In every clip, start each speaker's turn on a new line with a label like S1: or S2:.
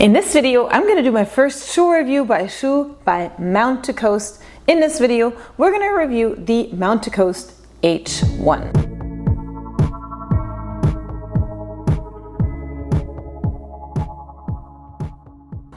S1: In this video, I'm going to do my first shoe review by shoe by Mount to Coast. In this video, we're going to review the Mount to Coast H1.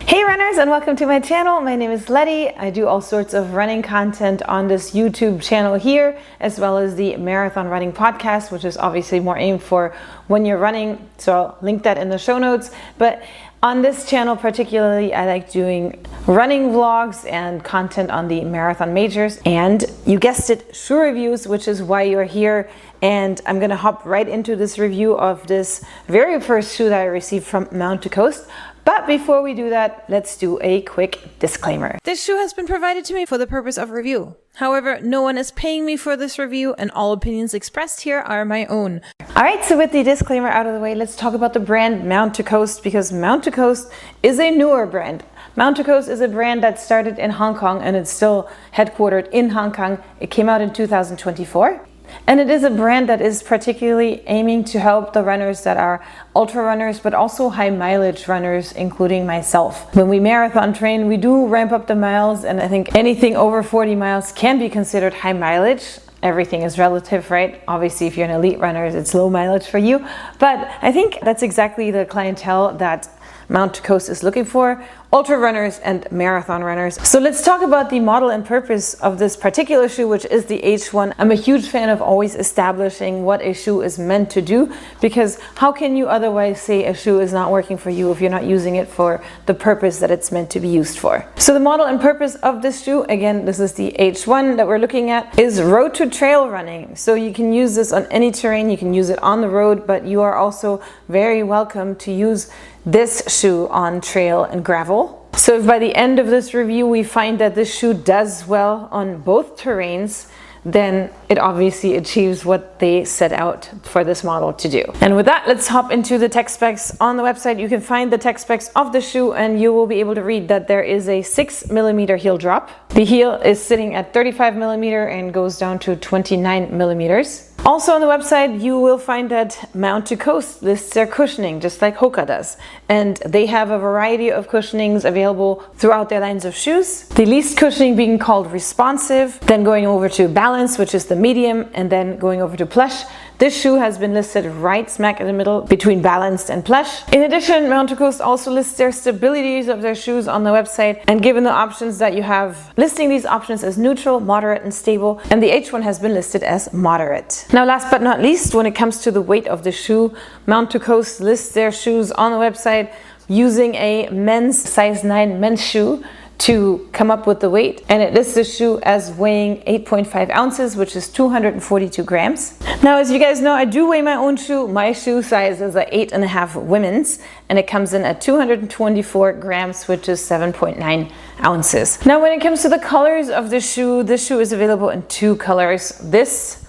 S1: Hey runners, and welcome to my channel. My name is Letty. I do all sorts of running content on this YouTube channel here, as well as the Marathon Running Podcast, which is obviously more aimed for when you're running. So I'll link that in the show notes. But on this channel particularly, I like doing running vlogs and content on the marathon majors. And you guessed it, shoe reviews, which is why you're here. And I'm gonna hop right into this review of this very first shoe that I received from Mount to Coast. But before we do that, let's do a quick disclaimer. This shoe has been provided to me for the purpose of review. However, no one is paying me for this review and all opinions expressed here are my own. Alright, so with the disclaimer out of the way, let's talk about the brand Mount to Coast, because Mount to Coast is a newer brand. Mount to Coast is a brand that started in Hong Kong and it's still headquartered in Hong Kong. It came out in 2024. And it is a brand that is particularly aiming to help the runners that are ultra runners, but also high mileage runners, including myself. When we marathon train, we do ramp up the miles, and I think anything over 40 miles can be considered high mileage. Everything is relative, right? Obviously, if you're an elite runner, it's low mileage for you. But I think that's exactly the clientele that Mount to Coast is looking for, ultra runners and marathon runners. So let's talk about the model and purpose of this particular shoe, which is the H1. I'm a huge fan of always establishing what a shoe is meant to do, because how can you otherwise say a shoe is not working for you if you're not using it for the purpose that it's meant to be used for? So the model and purpose of this shoe, again, this is the H1 that we're looking at, is road to trail running. So you can use this on any terrain, you can use it on the road, but you are also very welcome to use this shoe on trail and gravel. So if by the end of this review we find that this shoe does well on both terrains, then it obviously achieves what they set out for this model to do. And with that, let's hop into the tech specs. On the website, you can find the tech specs of the shoe, and you will be able to read that there is a 6mm heel drop. The heel is sitting at 35mm and goes down to 29mm. Also on the website, you will find that Mount to Coast lists their cushioning, just like Hoka does. And they have a variety of cushionings available throughout their lines of shoes. The least cushioning being called responsive, then going over to balance, which is the medium, and then going over to plush. This shoe has been listed right smack in the middle between balanced and plush. In addition, Mount to Coast also lists their stabilities of their shoes on the website, and given the options that you have, listing these options as neutral, moderate, and stable, and the H1 has been listed as moderate. Now, last but not least, when it comes to the weight of the shoe, Mount to Coast lists their shoes on the website using a men's size 9 men's shoe to come up with the weight, and it lists the shoe as weighing 8.5 ounces, which is 242 grams. Now, as you guys know, I do weigh my own shoe. My shoe size is a 8.5 women's, and it comes in at 224 grams, which is 7.9 ounces. Now, when it comes to the colors of the shoe, this shoe is available in 2 colors. This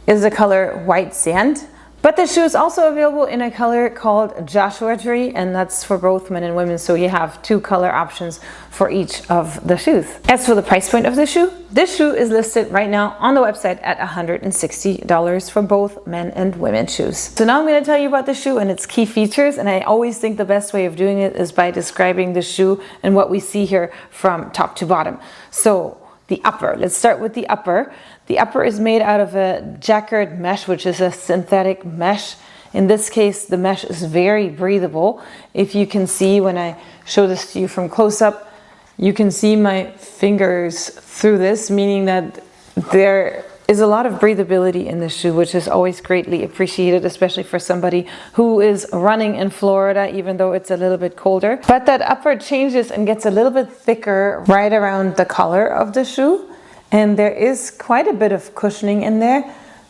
S1: is the color white sand, but the shoe is also available in a color called Joshua Tree, and that's for both men and women, so you have 2 color options for each of the shoes. As for the price point of the shoe, this shoe is listed right now on the website at $160 for both men and women shoes. So now I'm going to tell you about the shoe and its key features, and I always think the best way of doing it is by describing the shoe and what we see here from top to bottom. So the upper, let's start with the upper. The upper is made out of a jacquard mesh, which is a synthetic mesh. In this case, the mesh is very breathable. If you can see, when I show this to you from close up, you can see my fingers through this, meaning that there is a lot of breathability in the shoe, which is always greatly appreciated, especially for somebody who is running in Florida, even though it's a little bit colder. But that upper changes and gets a little bit thicker right around the collar of the shoe. And there is quite a bit of cushioning in there,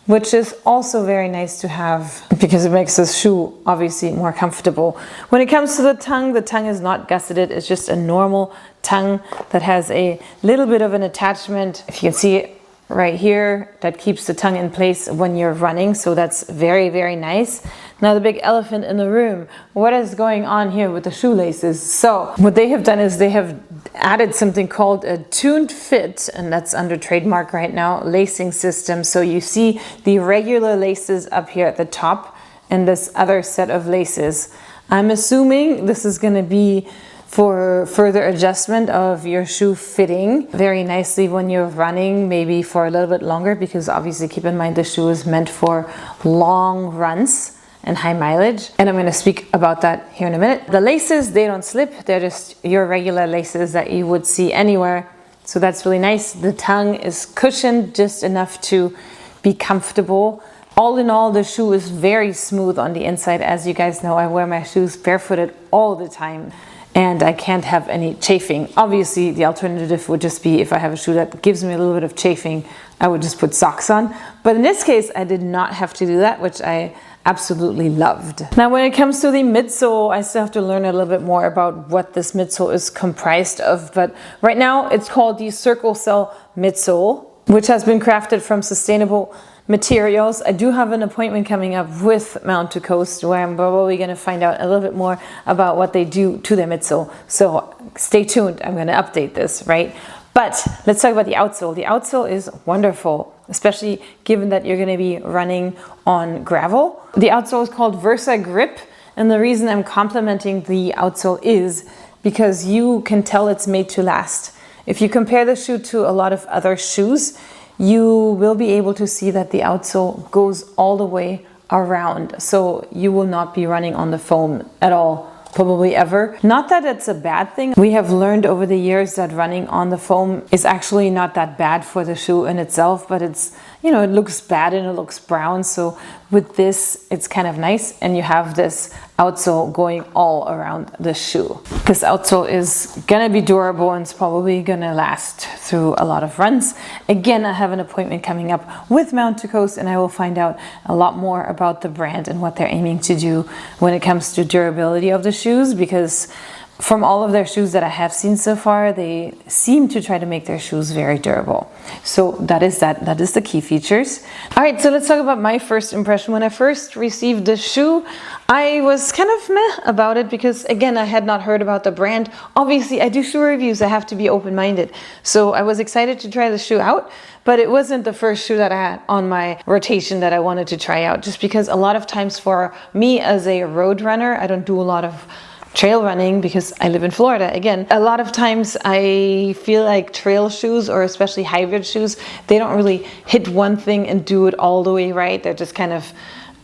S1: which is also very nice to have because it makes the shoe obviously more comfortable. When it comes to the tongue is not gusseted. It's just a normal tongue that has a little bit of an attachment. If you can see it right here, that keeps the tongue in place when you're running, so that's very, very nice. Now the big elephant in the room, what is going on here with the shoelaces? So what they have done is they have added something called a tuned fit, and that's under trademark right now, lacing system. So you see the regular laces up here at the top and this other set of laces. I'm assuming this is going to be for further adjustment of your shoe fitting very nicely when you're running, maybe for a little bit longer, because obviously keep in mind the shoe is meant for long runs and high mileage. And I'm going to speak about that here in a minute. The laces, they don't slip. They're just your regular laces that you would see anywhere. So that's really nice. The tongue is cushioned just enough to be comfortable. All in all, the shoe is very smooth on the inside. As you guys know, I wear my shoes barefooted all the time, and I can't have any chafing. Obviously, the alternative would just be if I have a shoe that gives me a little bit of chafing, I would just put socks on. But in this case, I did not have to do that, which I absolutely loved. Now, when it comes to the midsole, I still have to learn a little bit more about what this midsole is comprised of. But right now, it's called the Circle Cell midsole, which has been crafted from sustainable materials. I do have an appointment coming up with Mount to Coast where I'm probably going to find out a little bit more about what they do to their midsole. So stay tuned. I'm going to update this, right? But let's talk about the outsole. The outsole is wonderful, especially given that you're going to be running on gravel. The outsole is called Versa Grip, and the reason I'm complimenting the outsole is because you can tell it's made to last. If you compare the shoe to a lot of other shoes, you will be able to see that the outsole goes all the way around. So you will not be running on the foam at all, probably ever. Not that it's a bad thing. We have learned over the years that running on the foam is actually not that bad for the shoe in itself, but it's, you know, it looks bad and it looks brown. So with this, it's kind of nice. And you have this outsole going all around the shoe. This outsole is gonna be durable and it's probably gonna last through a lot of runs. Again, I have an appointment coming up with Mount to Coast, and I will find out a lot more about the brand and what they're aiming to do when it comes to durability of the shoes, because from all of their shoes that I have seen so far, they seem to try to make their shoes very durable. So that is the key features. All right, so let's talk about my first impression. When I first received the shoe, I was kind of meh about it because, again, I had not heard about the brand. Obviously, I do shoe reviews. I have to be open-minded. So I was excited to try the shoe out, but it wasn't the first shoe that I had on my rotation that I wanted to try out, just because a lot of times for me as a road runner, I don't do a lot of trail running because I live in Florida. Again, a lot of times I feel like trail shoes, or especially hybrid shoes, they don't really hit one thing and do it all the way right. They're just kind of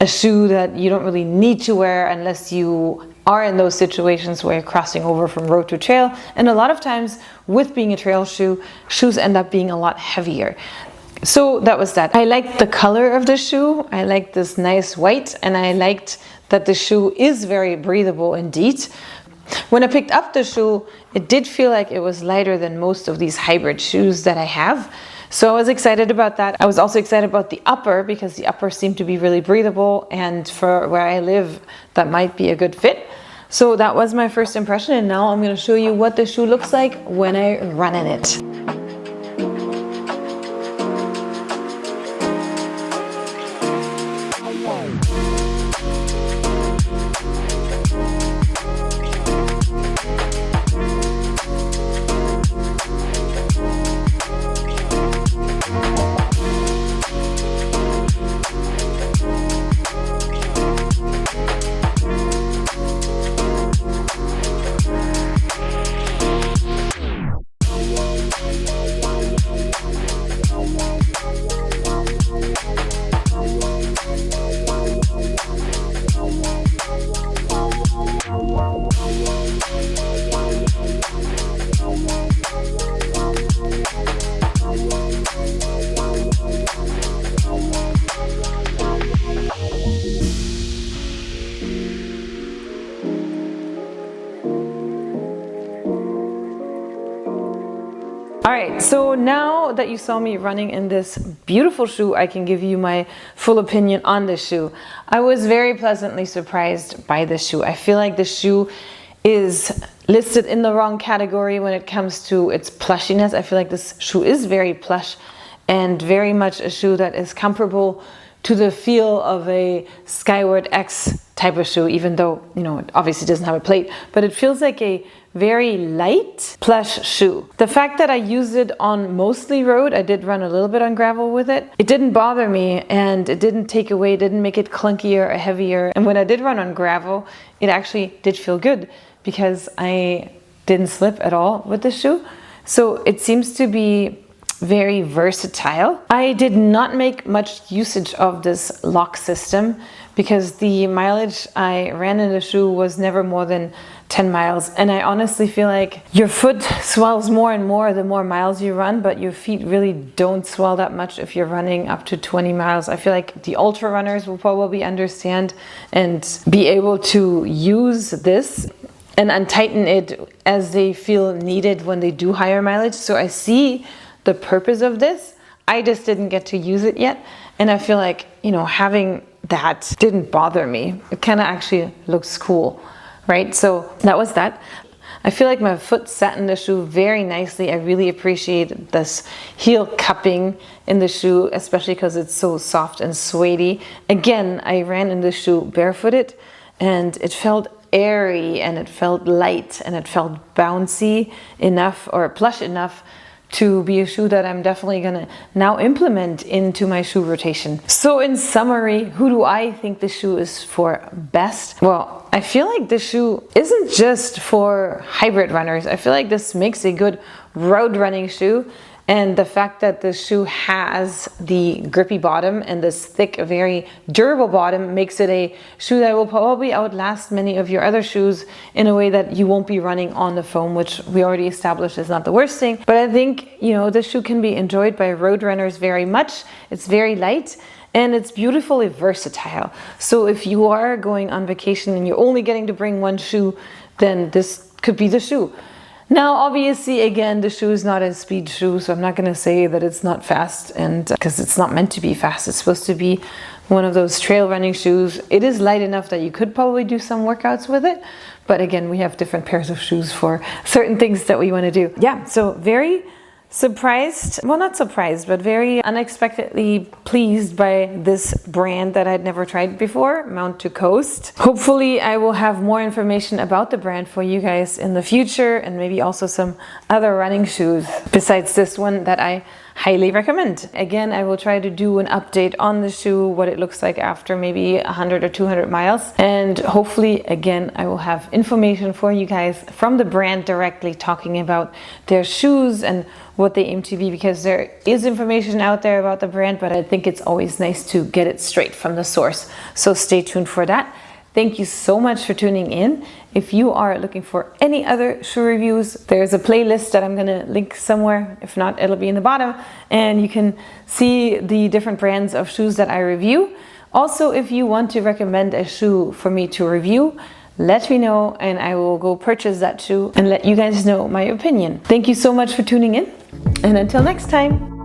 S1: a shoe that you don't really need to wear unless you are in those situations where you're crossing over from road to trail. And a lot of times with being a trail shoe, shoes end up being a lot heavier. So that was that. I liked the color of the shoe. I liked this nice white, and I liked that the shoe is very breathable indeed. When I picked up the shoe, it did feel like it was lighter than most of these hybrid shoes that I have. So I was excited about that. I was also excited about the upper because the upper seemed to be really breathable, and for where I live, that might be a good fit. So that was my first impression, and now I'm going to show you what the shoe looks like when I run in it. All right, so now that you saw me running in this beautiful shoe, I can give you my full opinion on this shoe. I was very pleasantly surprised by this shoe. I feel like this shoe is listed in the wrong category when it comes to its plushiness. I feel like this shoe is very plush and very much a shoe that is comparable to the feel of a Skyward X type of shoe, even though, you know, it obviously doesn't have a plate, but it feels like a very light plush shoe. The fact that I used it on mostly road, I did run a little bit on gravel with it, it didn't bother me, and it didn't take away, didn't make it clunkier or heavier. And when I did run on gravel, it actually did feel good because I didn't slip at all with the shoe. So it seems to be very versatile. I did not make much usage of this lock system because the mileage I ran in the shoe was never more than 10 miles. And I honestly feel like your foot swells more and more the more miles you run, but your feet really don't swell that much if you're running up to 20 miles. I feel like the ultra runners will probably understand and be able to use this and untighten it as they feel needed when they do higher mileage. So I see the purpose of this. I just didn't get to use it yet. And I feel like, you know, having that didn't bother me. It kind of actually looks cool, right? So that was that. I feel like my foot sat in the shoe very nicely. I really appreciate this heel cupping in the shoe, especially because it's so soft and suede-y. Again, I ran in the shoe barefooted and it felt airy and it felt light and it felt bouncy enough or plush enough to be a shoe that I'm definitely gonna now implement into my shoe rotation. So in summary, who do I think the shoe is for best? Well, I feel like this shoe isn't just for hybrid runners. I feel like this makes a good road running shoe. And the fact that the shoe has the grippy bottom and this thick, very durable bottom makes it a shoe that will probably outlast many of your other shoes in a way that you won't be running on the foam, which we already established is not the worst thing. But I think, you know, this shoe can be enjoyed by road runners very much. It's very light and it's beautifully versatile. So if you are going on vacation and you're only getting to bring one shoe, then this could be the shoe. Now, obviously, again, the shoe is not a speed shoe, so I'm not going to say that it's not fast, and because it's not meant to be fast. It's supposed to be one of those trail running shoes. It is light enough that you could probably do some workouts with it, but again, we have different pairs of shoes for certain things that we want to do. Yeah, so very surprised, well, not surprised, but very unexpectedly pleased by this brand that I'd never tried before, Mount to Coast. Hopefully I will have more information about the brand for you guys in the future, and maybe also some other running shoes besides this one that I highly recommend. Again, I will try to do an update on the shoe, what it looks like after maybe 100 or 200 miles. And hopefully, again, I will have information for you guys from the brand directly talking about their shoes and what they aim to be, because there is information out there about the brand, but I think it's always nice to get it straight from the source. So stay tuned for that. Thank you so much for tuning in. If you are looking for any other shoe reviews, there's a playlist that I'm gonna link somewhere. If not, it'll be in the bottom, and you can see the different brands of shoes that I review. Also, if you want to recommend a shoe for me to review, let me know and I will go purchase that shoe and let you guys know my opinion. Thank you so much for tuning in, and until next time.